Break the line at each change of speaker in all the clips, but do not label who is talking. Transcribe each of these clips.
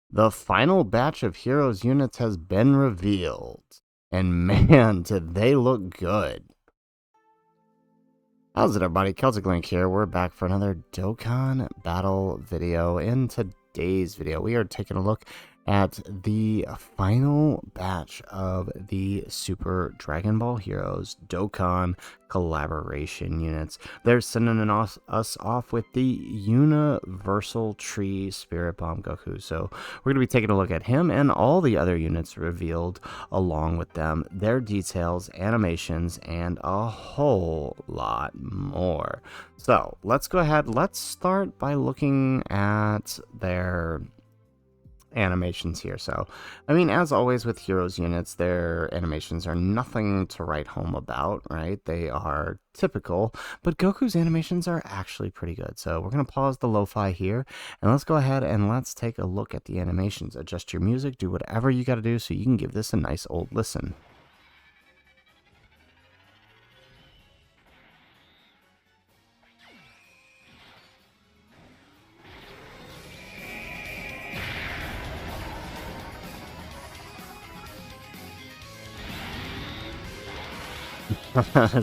The final batch of Heroes units has been revealed. And man, did they look good. How's it, everybody? Celtic Link here. We're back for another Dokkan battle video. In today's video, we are taking a look at the final batch of the Super Dragon Ball Heroes Dokkan collaboration units. They're sending us off with the Universal Tree Spirit Bomb Goku. So we're going to be taking a look at him and all the other units revealed along with them, their details, animations, and a whole lot more. So let's go ahead. Let's start by looking at their animations here. So, I mean, as always with Heroes units, their animations are nothing to write home about, right? They are typical, but Goku's animations are actually pretty good. So we're going to pause the Lo-Fi here, and let's go ahead and let's take a look at the animations. Adjust your music, do whatever you got to do so you can give this a nice old listen.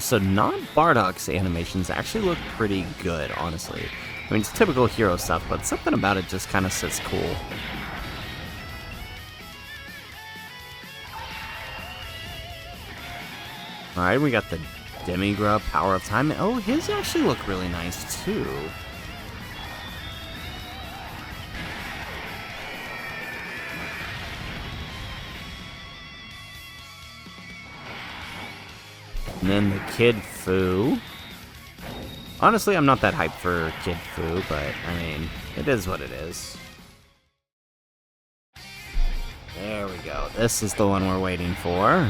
So non-Bardock's animations actually look pretty good, honestly. I mean, it's typical hero stuff, but something about it just kind of sits cool. Alright, we got the Demigra Power of Time. Oh, his actually look really nice, too. And then the Kid Fu. Honestly, I'm not that hyped for Kid Fu, but, I mean, it is what it is. There we go. This is the one we're waiting for.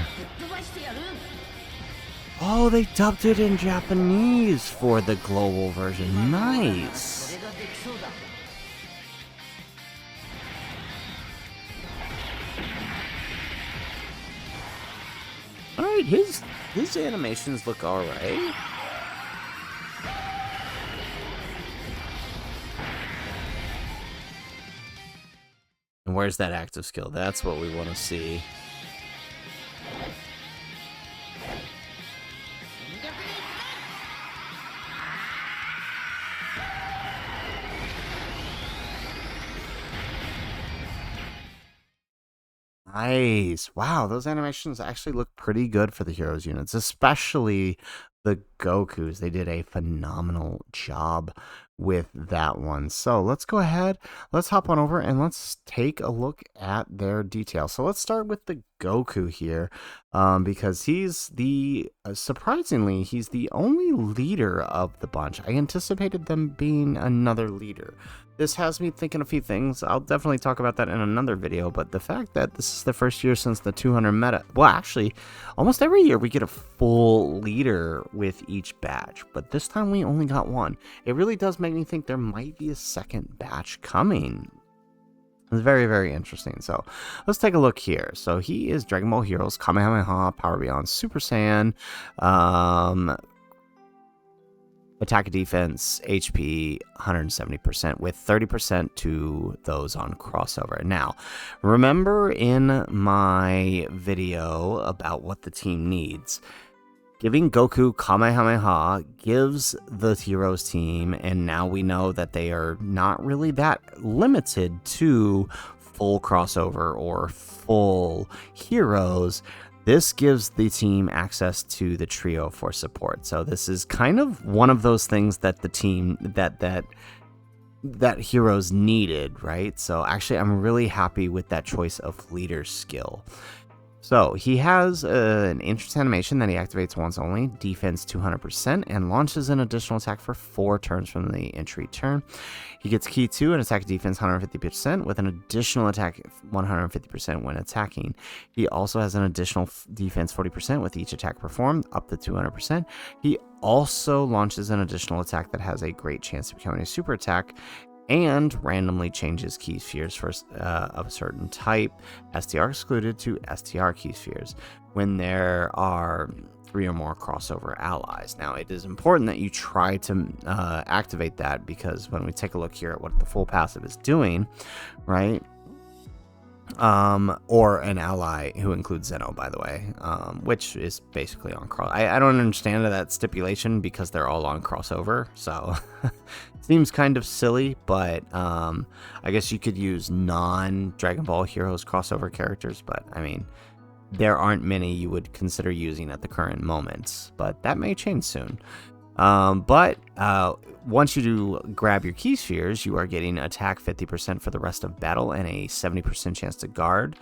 Oh, they dubbed it in Japanese for the global version. Nice. Alright, his animations look alright. And where's that active skill? That's what we want to see. Nice. Wow, those animations actually look pretty good for the Heroes units, especially the Gokus. They did a phenomenal job with that one. So let's go ahead, let's hop on over and let's take a look at their details. So let's start with the Goku here, because he's the, surprisingly, he's the only leader of the bunch. I anticipated them being another leader. This has me thinking a few things. I'll definitely talk about that in another video, but the fact that this is the first year since the 200 meta, well, actually, almost every year we get a full leader with each batch, but this time we only got one. It really does make me think there might be a second batch coming. It's very, very interesting. So let's take a look here. So he is Dragon Ball Heroes, Kamehameha, Power Beyond Super Saiyan, attack and defense, HP 170% with 30% to those on crossover. Now, remember in my video about what the team needs, giving Goku Kamehameha gives the Heroes team, and now we know that they are not really that limited to full crossover or full heroes. This gives the team access to the trio for support. So this is kind of one of those things that the team that Heroes needed, right? So actually, I'm really happy with that choice of leader skill. So he has an interest animation that he activates once only, defense 200%, and launches an additional attack for 4 turns from the entry turn. He gets key 2 and attack defense 150% with an additional attack 150% when attacking. He also has an additional defense 40% with each attack performed, up to 200%. He also launches an additional attack that has a great chance of becoming a super attack, and randomly changes key spheres for of a certain type, STR excluded, to STR key spheres when there are 3 or more crossover allies. Now, it is important that you try to activate that, because when we take a look here at what the full passive is doing, right, or an ally who includes Zeno, by the way, which is basically on cross. I don't understand that stipulation because they're all on crossover, so seems kind of silly, but I guess you could use non-Dragon Ball Heroes crossover characters, but I mean, there aren't many you would consider using at the current moment, but that may change soon. Once you do grab your key spheres, you are getting attack 50% for the rest of battle and a 70% chance to guard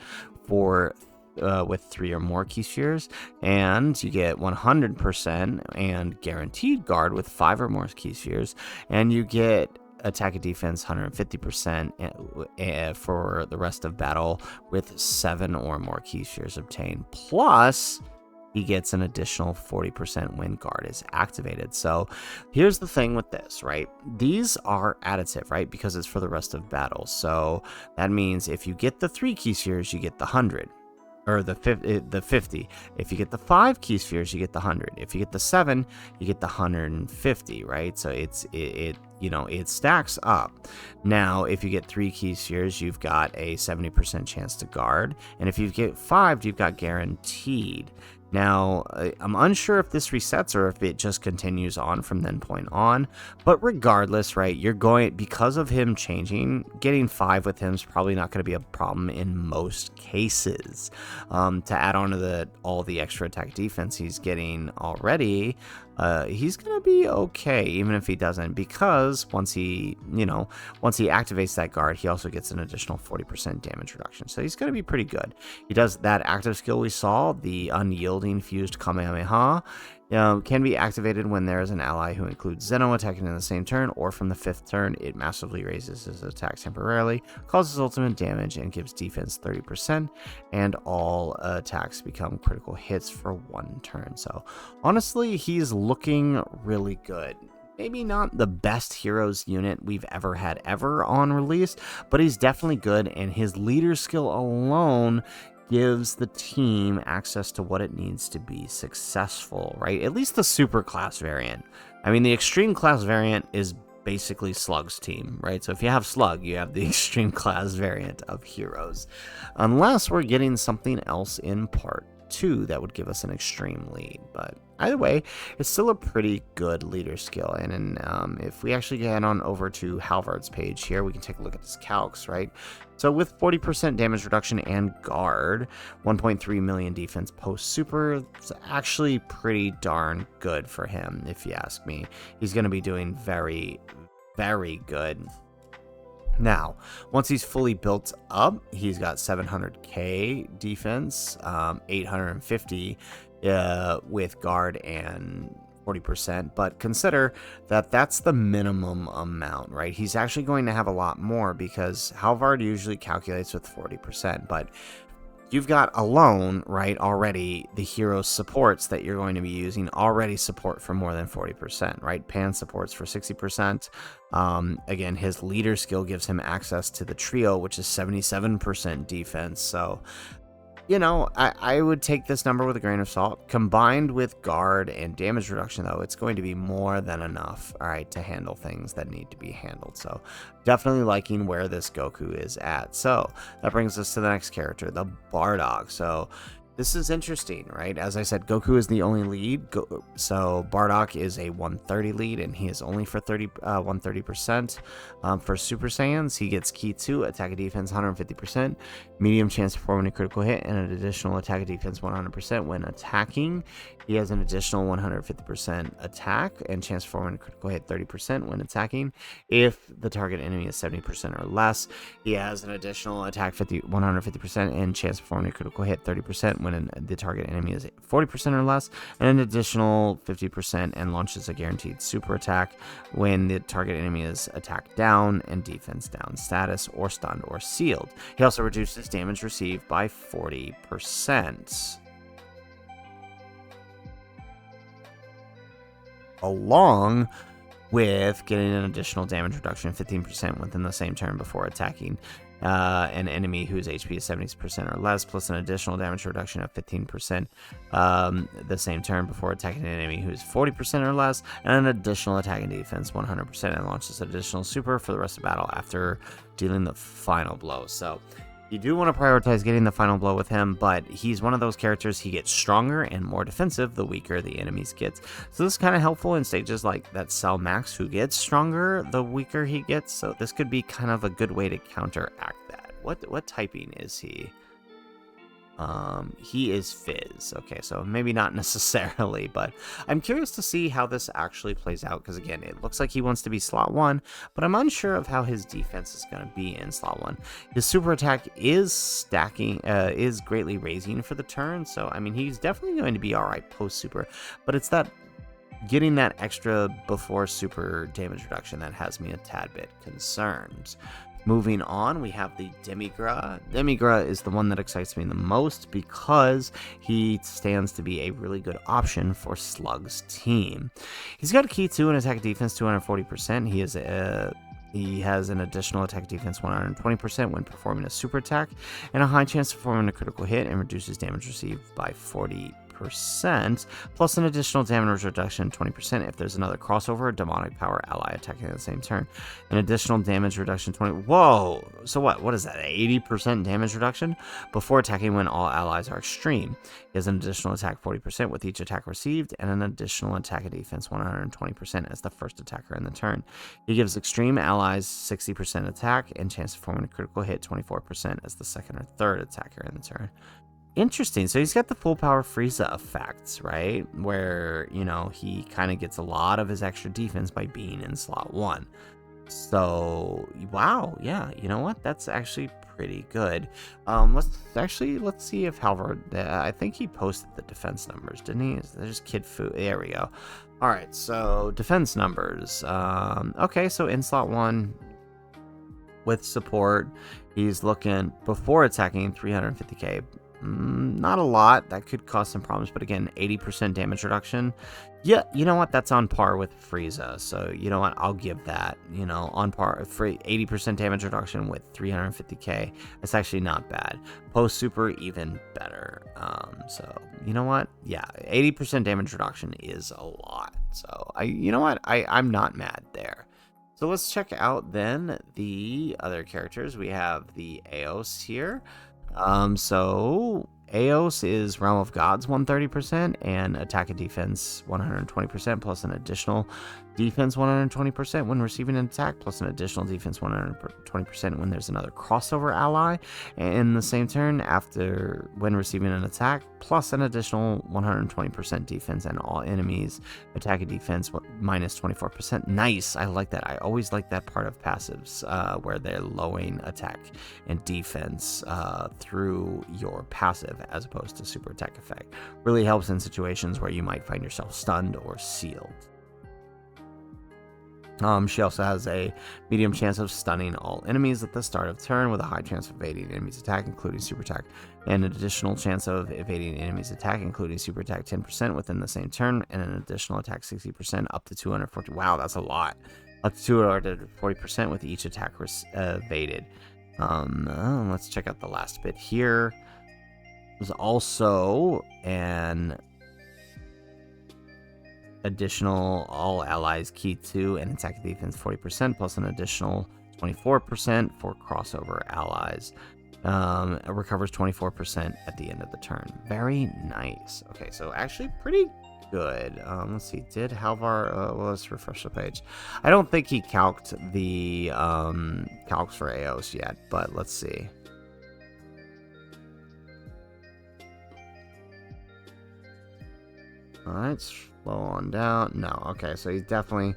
for with 3 or more key spheres, and you get 100% and guaranteed guard with 5 or more key spheres, and you get attack and defense 150% for the rest of battle with 7 or more key spheres obtained. Plus, he gets an additional 40% when guard is activated. So here's the thing with this, right? These are additive, right? Because it's for the rest of battle. So that means if you get the 3 key spheres, you get the 100. Or the 50. If you get the 5 key spheres, you get the 100. If you get the 7, you get the 150, right? So it stacks up. Now, if you get 3 key spheres, you've got a 70% chance to guard, and if you get 5, you've got guaranteed. Now, I'm unsure if this resets or if it just continues on from then point on, but regardless, right, you're going, because of him changing, getting 5 with him is probably not going to be a problem in most cases. To add on to all the extra attack defense he's getting already, he's going to be okay, even if he doesn't, because once he activates that guard, he also gets an additional 40% damage reduction. So he's going to be pretty good. He does that active skill we saw, the unyielding fused Kamehameha, can be activated when there is an ally who includes Zeno attacking in the same turn, or from the 5th turn. It massively raises his attack temporarily, causes ultimate damage, and gives defense 30%, and all attacks become critical hits for 1 turn. So honestly, he's looking really good. Maybe not the best heroes unit we've ever had on release, but he's definitely good, and his leader skill alone gives the team access to what it needs to be successful, right? At least the super class variant. I mean, the extreme class variant is basically Slug's team, right? So if you have Slug, you have the extreme class variant of heroes. Unless we're getting something else in part 2 that would give us an extreme lead. But either way, it's still a pretty good leader skill. And if we actually get on over to Halvard's page here, we can take a look at his calcs, right? So with 40% damage reduction and guard, 1.3 million defense post super, it's actually pretty darn good for him, if you ask me. He's going to be doing very, very good. Now, once he's fully built up, he's got 700k defense, 850 with guard and 40%, but consider that that's the minimum amount, right? He's actually going to have a lot more because Halvard usually calculates with 40%, but you've got alone, right, already the hero supports that you're going to be using already support for more than 40%, right? Pan supports for 60%. Again, his leader skill gives him access to the trio, which is 77% defense. So, I would take this number with a grain of salt. Combined with guard and damage reduction, though, it's going to be more than enough, all right, to handle things that need to be handled. So definitely liking where this Goku is at. So that brings us to the next character, the Bardock. So this is interesting, right? As I said, Goku is the only lead. So Bardock is a 130 lead, and he is only for 130%. For Super Saiyans, he gets Ki 2, attack and defense 150%, medium chance of performing a critical hit, and an additional attack and defense 100% when attacking. He has an additional 150% attack and chance of performing a critical hit 30% when attacking. If the target enemy is 70% or less, he has an additional attack 150% and chance of performing a critical hit 30% when the target enemy is 40% or less, and an additional 50% and launches a guaranteed super attack when the target enemy is attack down and defense down status or stunned or sealed. He also reduces damage received by 40%. Along with getting an additional damage reduction of 15% within the same turn before attacking an enemy whose HP is 70% or less, plus an additional damage reduction of 15% the same turn before attacking an enemy who's 40% or less, and an additional attack and defense 100%, and launches additional super for the rest of battle after dealing the final blow. So You do want to prioritize getting the final blow with him, but he's one of those characters, he gets stronger and more defensive the weaker the enemies gets. So this is kind of helpful in stages like that Cell Max, who gets stronger the weaker he gets. So this could be kind of a good way to counteract that. What typing is he? He is Fizz. Okay, so maybe not necessarily, but I'm curious to see how this actually plays out, because again, it looks like he wants to be slot 1, but I'm unsure of how his defense is going to be in slot 1. His super attack is stacking, is greatly raising for the turn, so I mean, he's definitely going to be alright post super, but it's that getting that extra before super damage reduction that has me a tad bit concerned. Moving on, we have the Demigra. Demigra is the one that excites me the most because he stands to be a really good option for Slug's team. He's got a key 2 and attack defense 240%. He has an additional attack defense 120% when performing a super attack, and a high chance of performing a critical hit, and reduces damage received by 40%, plus an additional damage reduction 20% if there's another crossover or demonic power ally attacking at the same turn. An additional damage reduction 20. Whoa! So what is that? 80% damage reduction before attacking when all allies are extreme. He has an additional attack 40% with each attack received, and an additional attack defense 120% as the first attacker in the turn. He gives extreme allies 60% attack and chance of performing a critical hit 24% as the second or third attacker in the turn. Interesting. So he's got the full power Frieza effects, right? Where, you know, he kind of gets a lot of his extra defense by being in slot 1. So, wow. Yeah, you know what? That's actually pretty good. Let's see if Halvard, I think he posted the defense numbers, didn't he? There's Kid Fu. There we go. All right. So defense numbers. Okay. So in slot 1 with support, he's looking before attacking 350k. Not a lot. That could cause some problems, but again, 80% damage reduction. Yeah, you know what? That's on par with Frieza. So, you know what? I'll give that, you know, on par for 80% damage reduction with 350k. It's actually not bad. Post super, even better. So, you know what? Yeah, 80% damage reduction is a lot. So, you know what? I'm not mad there. So let's check out then the other characters. We have the Aos here. So Aos is Realm of Gods 130% and attack and defense 120% plus an additional defense 120% when receiving an attack, plus an additional defense 120% when there's another crossover ally in the same turn after when receiving an attack, plus an additional 120% defense and all enemies attack and defense minus 24%. Nice. I like that. I always like that part of passives where they're lowering attack and defense through your passive as opposed to super attack effect. Really helps in situations where you might find yourself stunned or sealed. She also has a medium chance of stunning all enemies at the start of turn with a high chance of evading enemies attack, including super attack, and an additional chance of evading enemies attack, including super attack 10% within the same turn, and an additional attack 60% up to 240. Wow, that's a lot. Up to 240% with each attack evaded. Let's check out the last bit here. There's also an additional all allies key 2 and attack defense 40% plus an additional 24% for crossover allies. It recovers 24% at the end of the turn. Very nice. Okay, so actually pretty good. Let's see. Did Halvar? Well, let's refresh the page. I don't think he calced the calcs for Aos yet, but let's see. All right. Slow on down. No, okay, so he definitely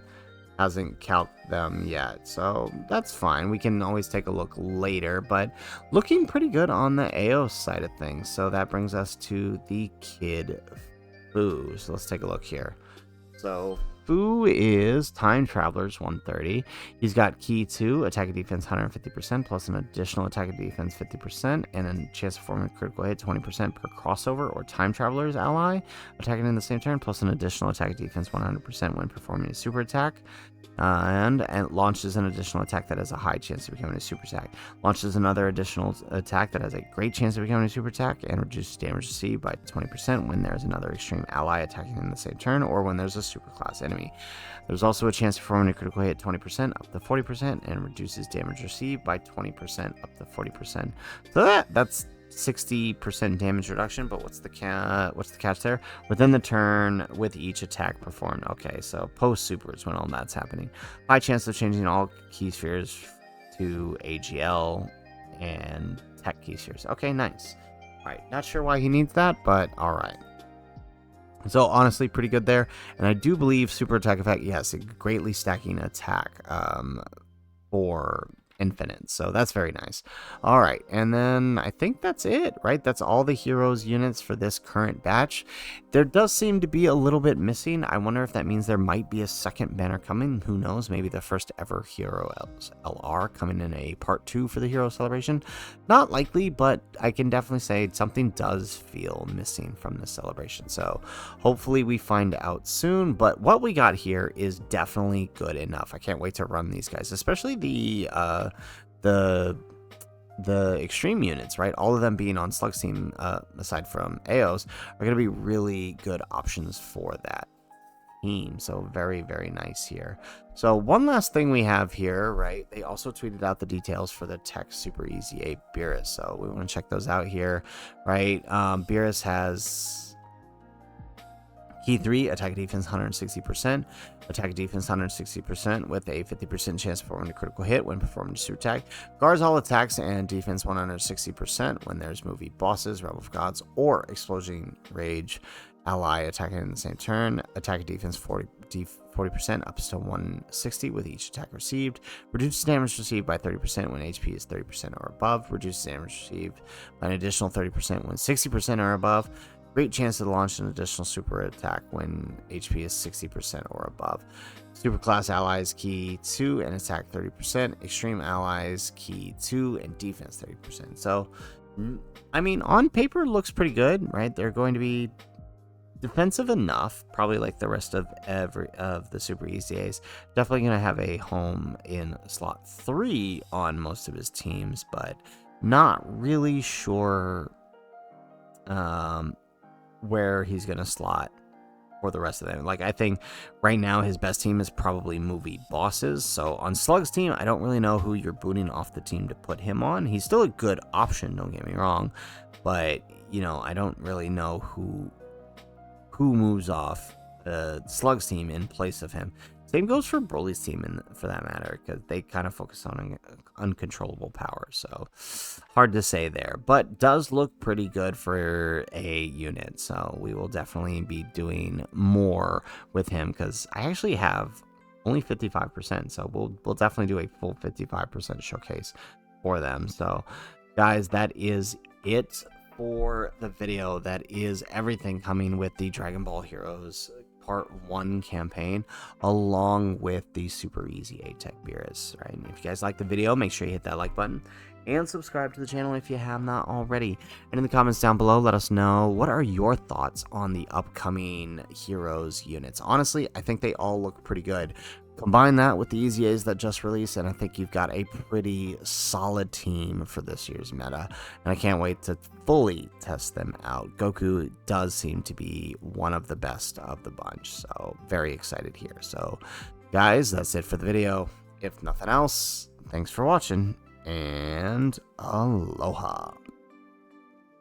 hasn't calced them yet, so that's fine. We can always take a look later, but looking pretty good on the Aos side of things. So that brings us to the Kid Fu. So let's take a look here. So Fu is Time Travelers 130. He's got key 2, attack and defense 150%, plus an additional attack and defense 50%, and a chance of performing a critical hit 20% per crossover or Time Travelers ally attacking in the same turn, plus an additional attack and defense 100% when performing a super attack. And launches an additional attack that has a high chance of becoming a super attack. Launches another additional attack that has a great chance of becoming a super attack and reduces damage received by 20% when there's another extreme ally attacking in the same turn or when there's a super class enemy enemy. There's also a chance of performing a critical hit 20% up to 40% and reduces damage received by 20% up to 40%. So that's 60% damage reduction, but what's the catch there? Within the turn with each attack performed. Okay, so post super is when all that's happening. High chance of changing all key spheres to AGL and tech key spheres. Okay, nice. All right, not sure why he needs that, but all right. So honestly, pretty good there. And I do believe super attack effect, yes, greatly stacking attack for infinite. So that's very nice. All right, and then I think that's it, right? That's all the heroes units for this current batch. There does seem to be a little bit missing. I wonder if that means there might be a second banner coming. Who knows? Maybe the first ever hero LR coming in a part 2 for the hero celebration. Not likely, but I can definitely say something does feel missing from the celebration. So hopefully we find out soon, but what we got here is definitely good enough. I can't wait to run these guys, especially the extreme units, right? All of them being on Slug's team, aside from Aos, are going to be really good options for that team. So very, very nice here. So one last thing we have here, right? They also tweeted out the details for the Tech Super Easy 8 Beerus. So we want to check those out here, right? Beerus has Key 3, attack defense 160%, attack defense 160% with a 50% chance of performing a critical hit when performing a super attack. Guards all attacks and defense 160% when there's movie bosses, Rebel of Gods, or Explosion Rage ally attacking in the same turn. Attack defense 40% up to 160 with each attack received. Reduces damage received by 30% when HP is 30% or above. Reduces damage received by an additional 30% when 60% or above. Great chance to launch an additional super attack when HP is 60% or above. Super class allies key 2 and attack 30%. Extreme allies key 2 and defense 30%. So, I mean, on paper looks pretty good, right? They're going to be defensive enough, probably like the rest of the Super ECAs. Definitely going to have a home in slot 3 on most of his teams, but not really sure where he's going to slot for the rest of them. Like, I think right now his best team is probably movie bosses. So on Slug's team, I don't really know who you're booting off the team to put him on. He's still a good option, don't get me wrong, but you know, I don't really know who moves off Slug's team in place of him. Same goes for Broly's team, for that matter, because they kind of focus on uncontrollable power. So hard to say there, but does look pretty good for a unit. So we will definitely be doing more with him because I actually have only 55%. So we'll definitely do a full 55% showcase for them. So guys, that is it for the video. That is everything coming with the Dragon Ball Heroes Part 1 campaign, along with the Super Easy 8-Tech Beerus, right? And if you guys like the video, make sure you hit that like button and subscribe to the channel if you have not already. And in the comments down below, let us know, what are your thoughts on the upcoming Heroes units? Honestly, I think they all look pretty good. Combine that with the EZAs that just released, and I think you've got a pretty solid team for this year's meta. And I can't wait to fully test them out. Goku does seem to be one of the best of the bunch, so very excited here. So, guys, that's it for the video. If nothing else, thanks for watching, and aloha.